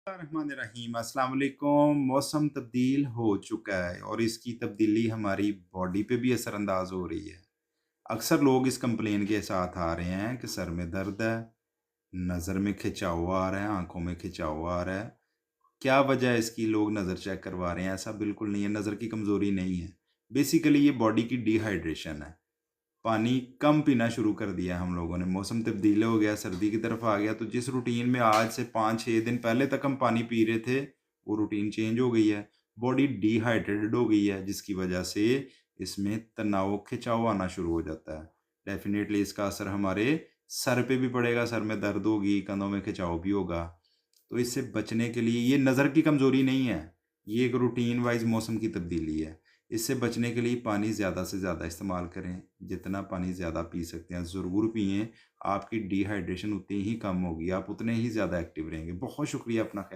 रहीम अस्सलाम वालेकुम। मौसम तब्दील हो चुका है और इसकी तब्दीली हमारी बॉडी पे भी असरअंदाज हो रही है। अक्सर लोग इस कंप्लेन के साथ आ रहे हैं कि सर में दर्द है, नज़र में खिंचाव आ रहा है, आंखों में खिंचाव आ रहा है। क्या वजह है इसकी? लोग नज़र चेक करवा रहे हैं, ऐसा बिल्कुल नहीं है, नज़र की कमज़ोरी नहीं है। बेसिकली ये बॉडी की डिहाइड्रेशन है। पानी कम पीना शुरू कर दिया हम लोगों ने। मौसम तब्दील हो गया, सर्दी की तरफ आ गया, तो जिस रूटीन में आज से 5-6 दिन पहले तक हम पानी पी रहे थे, वो रूटीन चेंज हो गई है। बॉडी डिहाइड्रेटेड हो गई है, जिसकी वजह से इसमें तनाव, खिंचाव आना शुरू हो जाता है। डेफ़िनेटली इसका असर हमारे सर पे भी पड़ेगा, सर में दर्द होगी, कंधों में खिंचाव भी होगा। तो इससे बचने के लिए ये नज़र की कमज़ोरी नहीं है, ये एक रूटीन वाइज़ मौसम की तब्दीली है। इससे बचने के लिए पानी ज़्यादा से ज़्यादा इस्तेमाल करें। जितना पानी ज़्यादा पी सकते हैं ज़रूर पिएँ। आपकी डिहाइड्रेशन उतनी ही कम होगी, आप उतने ही ज़्यादा एक्टिव रहेंगे। बहुत शुक्रिया, अपना ख़्याल